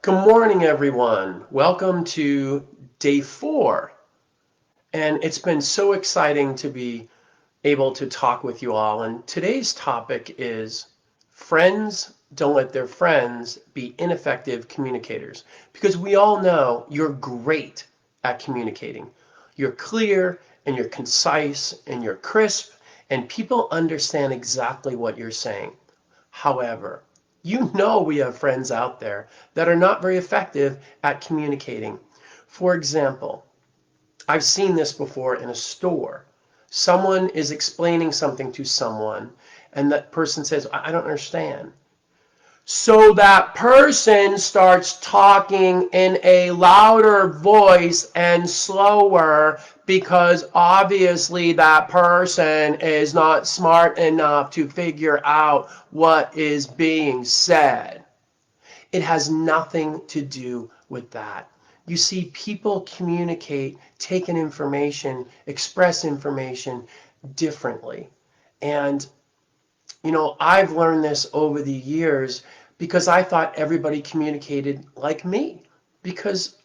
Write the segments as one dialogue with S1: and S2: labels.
S1: Good morning, everyone. Welcome to day 4. And it's been so exciting to be able to talk with you all. And today's topic is friends don't let their friends be ineffective communicators. Because we all know you're great at communicating. You're clear and you're concise and you're crisp, and people understand exactly what you're saying. However, we have friends out there that are not very effective at communicating. For example, I've seen this before in a store. Someone is explaining something to someone, and that person says, I don't understand. So that person starts talking in a louder voice and slower because obviously that person is not smart enough to figure out what is being said. It has nothing to do with that. You see, people communicate, take in information, express information differently. And I've learned this over the years because I thought everybody communicated like me, because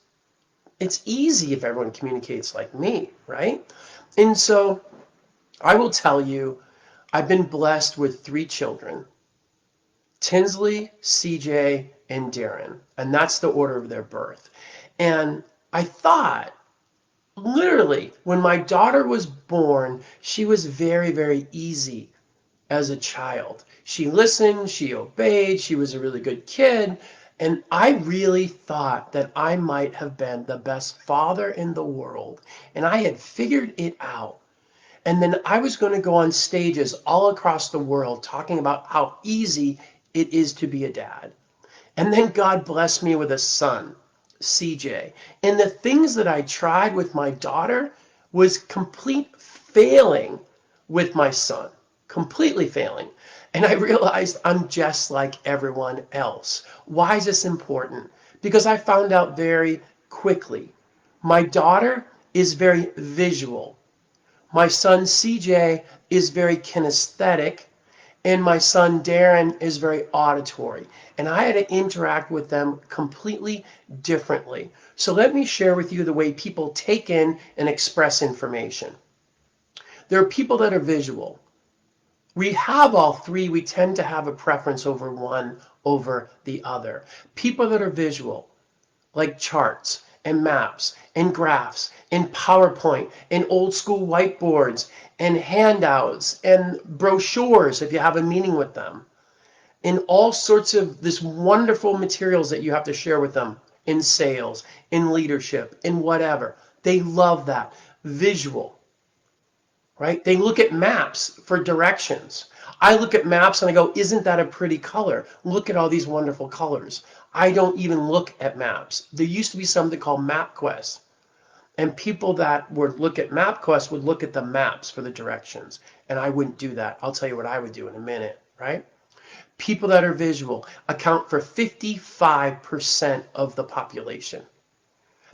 S1: it's easy if everyone communicates like me, right? And so I will tell you, I've been blessed with 3 children, Tinsley, CJ, and Darren, and that's the order of their birth. And I thought, literally, when my daughter was born, she was very, very easy as a child. She listened, she obeyed, she was a really good kid, and I really thought that I might have been the best father in the world, and I had figured it out. And then I was going to go on stages all across the world talking about how easy it is to be a dad. And then God blessed me with a son, CJ. And the things that I tried with my daughter was complete failing with my son, completely failing. And I realized I'm just like everyone else. Why is this important? Because I found out very quickly. My daughter is very visual. My son CJ is very kinesthetic, and my son Darren is very auditory. And I had to interact with them completely differently. So let me share with you the way people take in and express information. There are people that are visual. We have all 3. We tend to have a preference over one over the other. People that are visual, like charts and maps and graphs and PowerPoint and old school whiteboards and handouts and brochures if you have a meeting with them, and all sorts of this wonderful materials that you have to share with them in sales, in leadership, in whatever. They love that. Visual, right? They look at maps for directions. I look at maps and I go, isn't that a pretty color? Look at all these wonderful colors. I don't even look at maps. There used to be something called MapQuest. And people that would look at MapQuest would look at the maps for the directions. And I wouldn't do that. I'll tell you what I would do in a minute, right? People that are visual account for 55% of the population.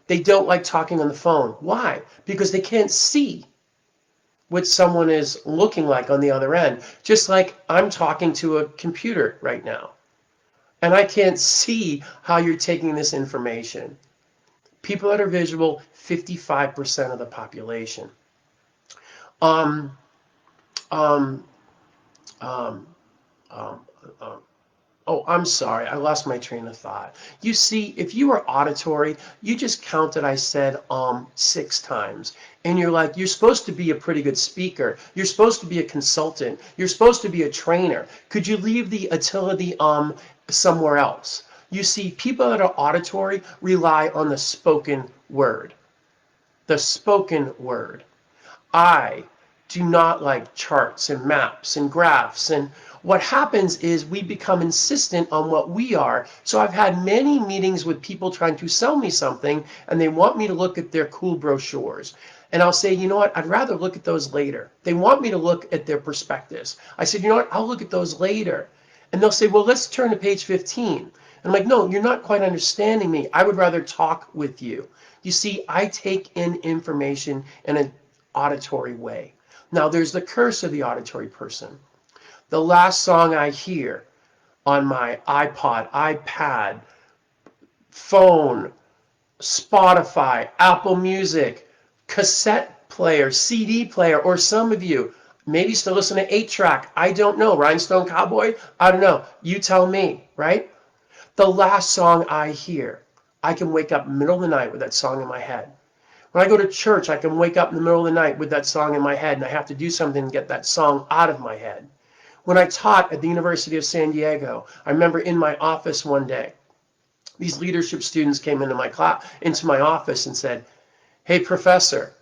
S1: They don't like talking on the phone. Why? Because they can't see what someone is looking like on the other end. Just like I'm talking to a computer right now, and I can't see how you're taking this information. People that are visual, 55% of the population. Um, um, um, um, um, Oh, I'm sorry. I lost my train of thought. You see, if you are auditory, you just counted, I said, 6 times. And you're like, you're supposed to be a pretty good speaker. You're supposed to be a consultant. You're supposed to be a trainer. Could you leave the utility somewhere else? You see, people that are auditory rely on the spoken word. The spoken word. I do not like charts and maps and graphs. And what happens is we become insistent on what we are. So I've had many meetings with people trying to sell me something, and they want me to look at their cool brochures. And I'll say, you know what, I'd rather look at those later. They want me to look at their prospectus. I said, you know what, I'll look at those later. And they'll say, well, let's turn to page 15. And I'm like, no, you're not quite understanding me. I would rather talk with you. You see, I take in information in an auditory way. Now, there's the curse of the auditory person. The last song I hear on my iPod, iPad, phone, Spotify, Apple Music, cassette player, CD player, or some of you maybe still listen to 8-track. I don't know. Rhinestone Cowboy? I don't know. You tell me, right? The last song I hear, I can wake up middle of the night with that song in my head. When I go to church, I can wake up in the middle of the night with that song in my head, and I have to do something to get that song out of my head. When I taught at the University of San Diego, I remember in my office one day, these leadership students came into my class, into my office and said, "Hey, professor."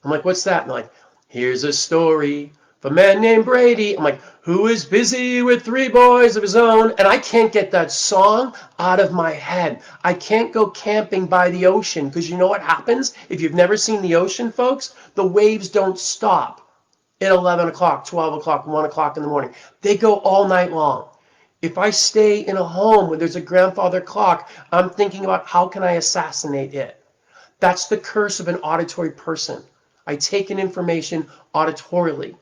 S1: I'm like, "What's that?" And they're like, "Here's a story of a man named Brady." I'm like, "Who is busy with 3 boys of his own?" And I can't get that song out of my head. I can't go camping by the ocean because you know what happens? If you've never seen the ocean, folks, the waves don't stop at 11 o'clock, 12 o'clock, 1 o'clock in the morning. They go all night long. If I stay in a home where there's a grandfather clock, I'm thinking about how can I assassinate it. That's the curse of an auditory person. I take in information auditorily.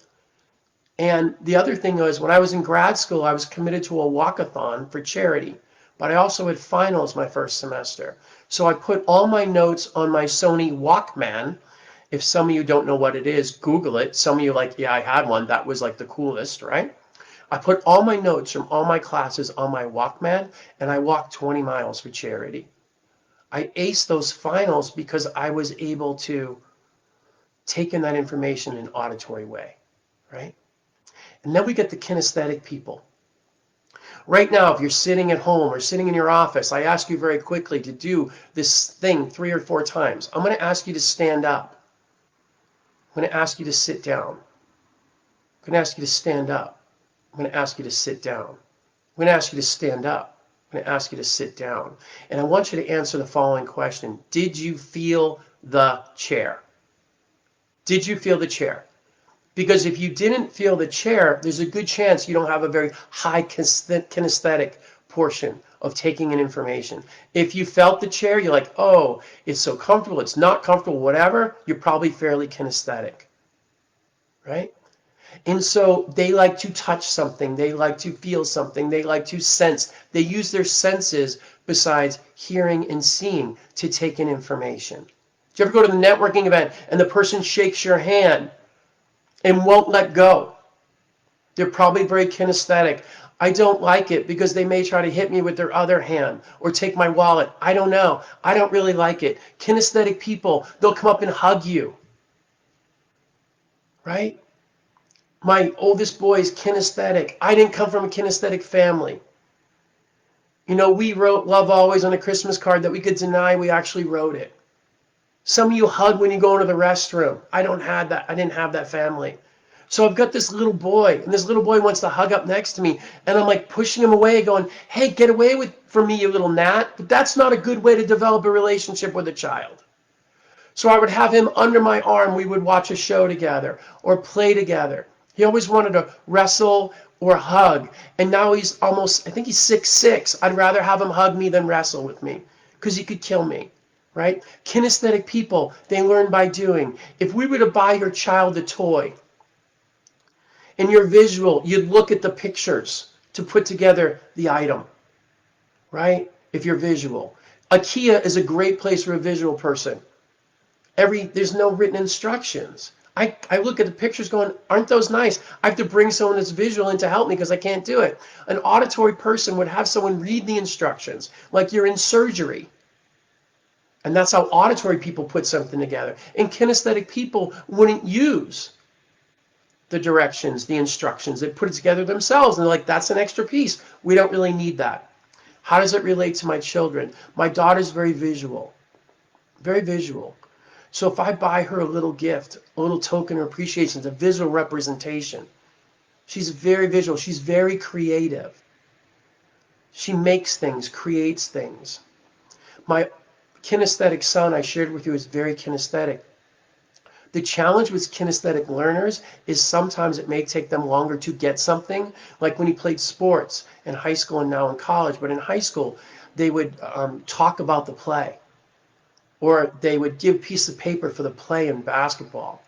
S1: And the other thing was, when I was in grad school, I was committed to a walkathon for charity. But I also had finals my first semester. So I put all my notes on my Sony Walkman. If some of you don't know what it is, Google it. Some of you are like, yeah, I had one. That was like the coolest, right? I put all my notes from all my classes on my Walkman, and I walked 20 miles for charity. I aced those finals because I was able to take in that information in an auditory way, right? And then we get the kinesthetic people. Right now, if you're sitting at home or sitting in your office, I ask you very quickly to do this thing 3 or 4 times. I'm going to ask you to stand up. I'm going to ask you to sit down. I'm going to ask you to stand up. I'm going to ask you to sit down. I'm going to ask you to stand up. I'm going to ask you to sit down. And I want you to answer the following question. Did you feel the chair? Did you feel the chair? Because if you didn't feel the chair, there's a good chance you don't have a very high kinesthetic portion of taking in information. If you felt the chair, you're like, oh, it's so comfortable, it's not comfortable, whatever, you're probably fairly kinesthetic, right? And so they like to touch something, they like to feel something, they like to sense. They use their senses besides hearing and seeing to take in information. Do you ever go to the networking event and the person shakes your hand and won't let go? They're probably very kinesthetic. I don't like it because they may try to hit me with their other hand or take my wallet. I don't know. I don't really like it. Kinesthetic people, they'll come up and hug you, right? My oldest boy is kinesthetic. I didn't come from a kinesthetic family. You know, we wrote "Love Always" on a Christmas card that we could deny we actually wrote it. Some of you hug when you go into the restroom. I didn't have that family. So I've got this little boy, and this little boy wants to hug up next to me, and I'm like pushing him away, going, hey, get away from me, you little gnat. But that's not a good way to develop a relationship with a child. So I would have him under my arm. We would watch a show together or play together. He always wanted to wrestle or hug. And now he's almost, I think he's 6'6". I'd rather have him hug me than wrestle with me because he could kill me, right? Kinesthetic people, they learn by doing. If we were to buy your child a toy, in your visual, you'd look at the pictures to put together the item, right? If you're visual. IKEA is a great place for a visual person. There's no written instructions. I look at the pictures going, aren't those nice? I have to bring someone that's visual in to help me because I can't do it. An auditory person would have someone read the instructions, like you're in surgery. And that's how auditory people put something together. And kinesthetic people wouldn't use the directions, the instructions. They put it together themselves, and they're like, that's an extra piece. We don't really need that. How does it relate to my children? My daughter's very visual. Very visual. So if I buy her a little gift, a little token of appreciation, it's a visual representation. She's very visual. She's very creative. She makes things, creates things. My kinesthetic son I shared with you is very kinesthetic. The challenge with kinesthetic learners is sometimes it may take them longer to get something, like when he played sports in high school and now in college. But in high school, they would talk about the play. Or they would give a piece of paper for the play in basketball.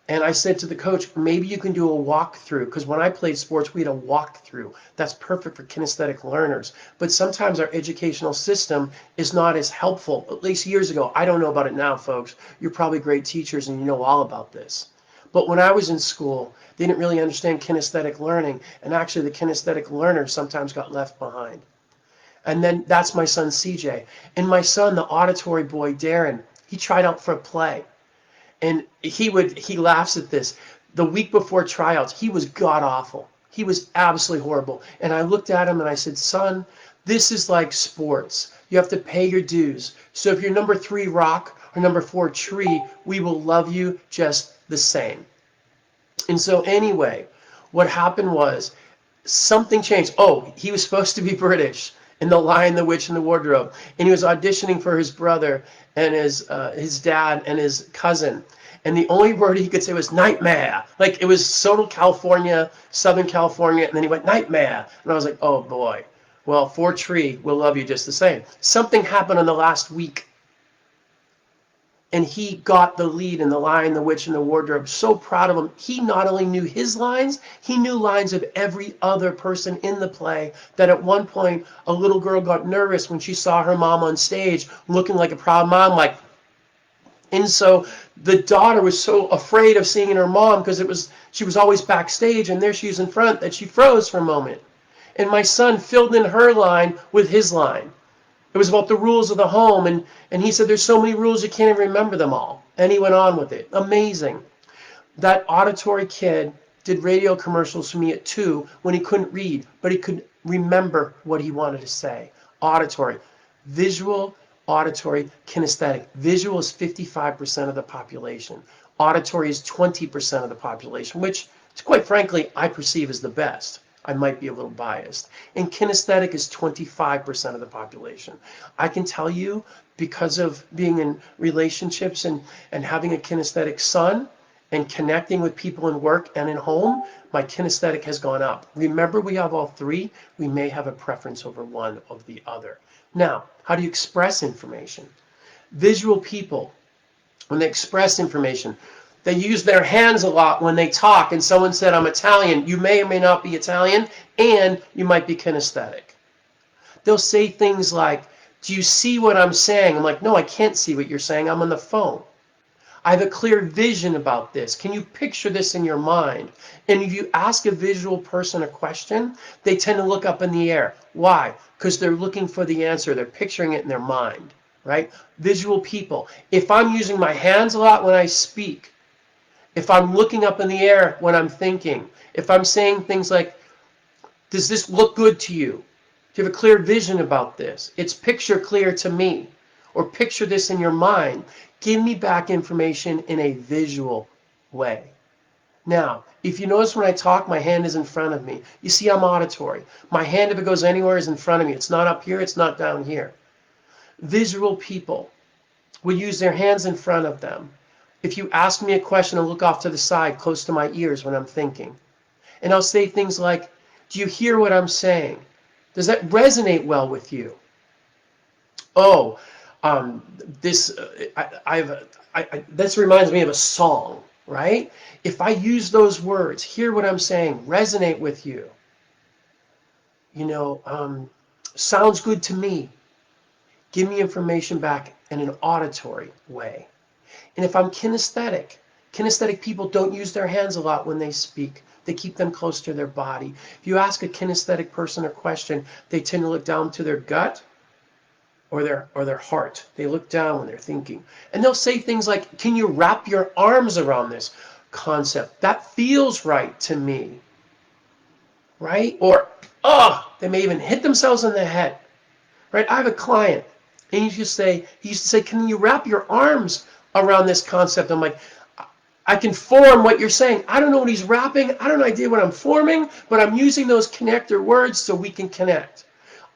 S1: And I said to the coach, maybe you can do a walkthrough, because when I played sports, we had a walkthrough. That's perfect for kinesthetic learners. But sometimes our educational system is not as helpful, at least years ago. I don't know about it now, folks. You're probably great teachers and you know all about this. But when I was in school, they didn't really understand kinesthetic learning. And actually, the kinesthetic learners sometimes got left behind. And then that's my son, CJ. And my son, the auditory boy, Darren, he tried out for a play. And he laughs at this. The week before tryouts, he was god awful. He was absolutely horrible. And I looked at him and I said, son, this is like sports. You have to pay your dues. So if you're number 3 rock or number 4 tree, we will love you just the same. And so anyway, what happened was something changed. Oh, he was supposed to be British in The Lion, the Witch, and the Wardrobe. And he was auditioning for his brother and his dad and his cousin. And the only word he could say was nightmare. Like, it was Southern California, and then he went nightmare. And I was like, oh boy. Well, 4 tree, we'll love you just the same. Something happened in the last week. And he got the lead in The Lion, the Witch, and the Wardrobe. So proud of him. He not only knew his lines, he knew lines of every other person in the play. That at one point, a little girl got nervous when she saw her mom on stage looking like a proud mom, like. And so the daughter was so afraid of seeing her mom, because she was always backstage, and there she is in front, that she froze for a moment. And my son filled in her line with his line. It was about the rules of the home, and he said there's so many rules you can't even remember them all. And he went on with it. Amazing. That auditory kid did radio commercials for me at 2 when he couldn't read, but he could remember what he wanted to say. Auditory. Visual, auditory, kinesthetic. Visual is 55% of the population. Auditory is 20% of the population, which, quite frankly, I perceive as the best. I might be a little biased. And kinesthetic is 25% of the population. I can tell you, because of being in relationships and having a kinesthetic son and connecting with people in work and in home, my kinesthetic has gone up. Remember, we have all 3. We may have a preference over one of the other. Now, how do you express information? Visual people, when they express information, they use their hands a lot when they talk. And someone said, I'm Italian. You may or may not be Italian, and you might be kinesthetic. They'll say things like, do you see what I'm saying? I'm like, no, I can't see what you're saying. I'm on the phone. I have a clear vision about this. Can you picture this in your mind? And if you ask a visual person a question, they tend to look up in the air. Why? Because they're looking for the answer. They're picturing it in their mind, right? Visual people. If I'm using my hands a lot when I speak, if I'm looking up in the air when I'm thinking, if I'm saying things like, does this look good to you? Do you have a clear vision about this? It's picture clear to me. Or picture this in your mind. Give me back information in a visual way. Now, if you notice when I talk, my hand is in front of me. You see, I'm auditory. My hand, if it goes anywhere, is in front of me. It's not up here. It's not down here. Visual people will use their hands in front of them. If you ask me a question, I'll look off to the side, close to my ears when I'm thinking. And I'll say things like, do you hear what I'm saying? Does that resonate well with you? Oh, this reminds me of a song, right? If I use those words, hear what I'm saying, resonate with you, sounds good to me. Give me information back in an auditory way. And if I'm kinesthetic people don't use their hands a lot when they speak. They keep them close to their body. If you ask a kinesthetic person a question, they tend to look down to their gut or their heart. They look down when they're thinking. And they'll say things like, can you wrap your arms around this concept? That feels right to me. Right? Or, they may even hit themselves in the head. Right? I have a client, and he used to say, can you wrap your arms around this concept? I'm like, I can form what you're saying. I don't know what he's wrapping. I don't have idea what I'm forming, but I'm using those connector words so we can connect.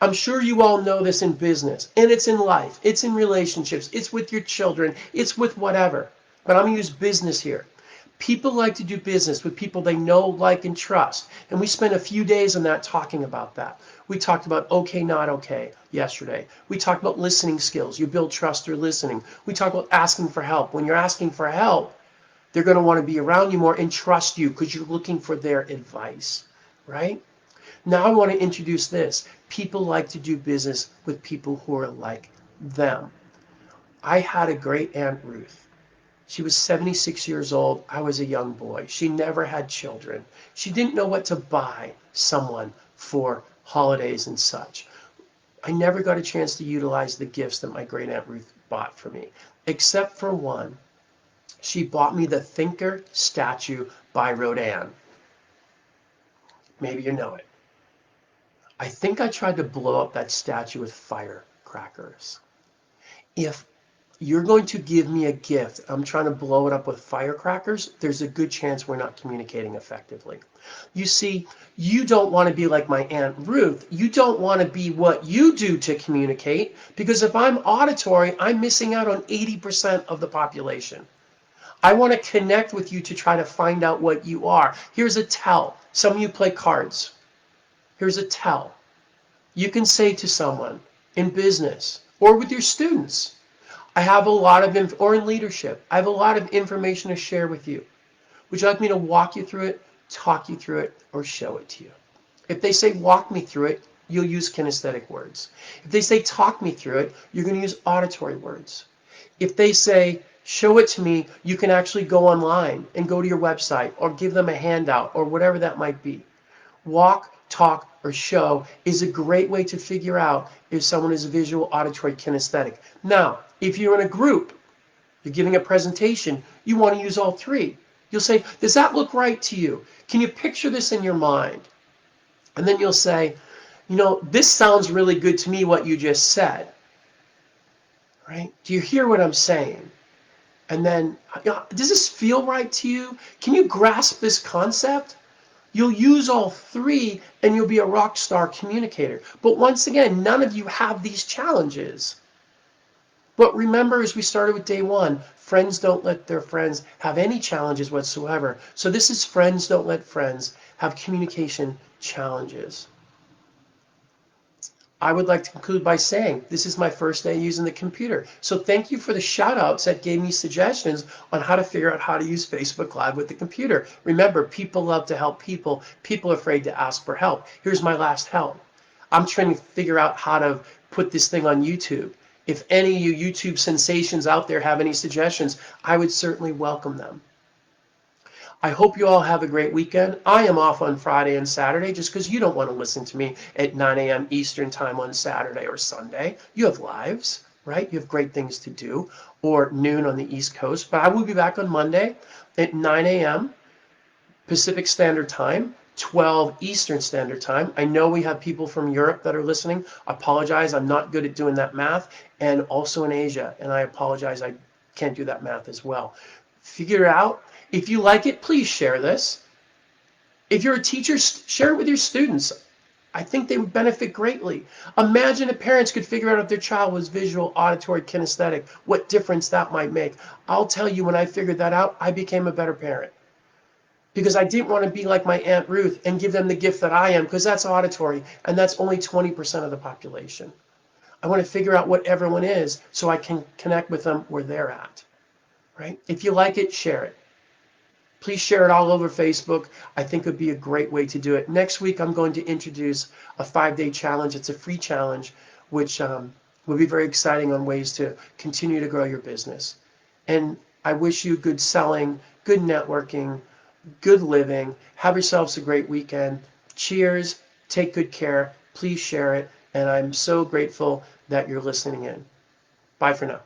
S1: I'm sure you all know this in business, and it's in life, it's in relationships, it's with your children, it's with whatever. But I'm going to use business here. People like to do business with people they know, like, and trust. And we spent a few days on that talking about that. We talked about okay, not okay yesterday. We talked about listening skills. You build trust through listening. We talked about asking for help. When you're asking for help, They're going to want to be around you more and trust you because you're looking for their advice, right? Now I want to introduce this. People like to do business with people who are like them. I had a great Aunt Ruth. She was 76 years old. I was a young boy. She never had children. She didn't know what to buy someone for holidays and such. I never got a chance to utilize the gifts that my great Aunt Ruth bought for me, except for one. She bought me the Thinker statue by Rodin. Maybe you know it. I think I tried to blow up that statue with firecrackers. If you're going to give me a gift, I'm trying to blow it up with firecrackers, there's a good chance we're not communicating effectively. You see, you don't want to be like my Aunt Ruth. You don't want to be what you do to communicate, because if I'm auditory, I'm missing out on 80% of the population. I want to connect with you to try to find out what you are. Here's a tell. Some of you play cards. Here's a tell. You can say to someone in business or with your students, I have a lot of, or in leadership, I have a lot of information to share with you. Would you like me to walk you through it, talk you through it, or show it to you? If they say walk me through it, you'll use kinesthetic words. If they say talk me through it, you're going to use auditory words. If they say show it to me, you can actually go online and go to your website or give them a handout or whatever that might be. Walk, talk, or show is a great way to figure out if someone is visual, auditory, kinesthetic. Now, if you're in a group, you're giving a presentation, you want to use all three. You'll say, does that look right to you? Can you picture this in your mind? And then you'll say, you know, this sounds really good to me, what you just said. Right? Do you hear what I'm saying? And then, does this feel right to you? Can you grasp this concept? You'll use all three and you'll be a rock star communicator. But once again, none of you have these challenges. But remember, as we started with day one, friends don't let their friends have any challenges whatsoever. So this is friends don't let friends have communication challenges. I would like to conclude by saying this is my first day using the computer. So thank you for the shout outs that gave me suggestions on how to figure out how to use Facebook Live with the computer. Remember, people love to help people. People are afraid to ask for help. Here's my last help. I'm trying to figure out how to put this thing on YouTube. If any of you YouTube sensations out there have any suggestions, I would certainly welcome them. I hope you all have a great weekend. I am off on Friday and Saturday just because you don't want to listen to me at 9 a.m. Eastern time on Saturday or Sunday. You have lives, right? You have great things to do, or noon on the East Coast. But I will be back on Monday at 9 a.m. Pacific Standard Time, 12 Eastern Standard Time. I know we have people from Europe that are listening. I apologize. I'm not good at doing that math. And also in Asia. And I apologize. I can't do that math as well. Figure it out. If you like it, please share this. If you're a teacher, share it with your students. I think they would benefit greatly. Imagine if parents could figure out if their child was visual, auditory, kinesthetic, what difference that might make. I'll tell you, when I figured that out, I became a better parent. Because I didn't want to be like my Aunt Ruth and give them the gift that I am, because that's auditory, and that's only 20% of the population. I want to figure out what everyone is so I can connect with them where they're at. Right? If you like it, share it. Please share it all over Facebook. I think it would be a great way to do it. Next week, I'm going to introduce a 5-day challenge. It's a free challenge, which will be very exciting on ways to continue to grow your business. And I wish you good selling, good networking, good living. Have yourselves a great weekend. Cheers. Take good care. Please share it. And I'm so grateful that you're listening in. Bye for now.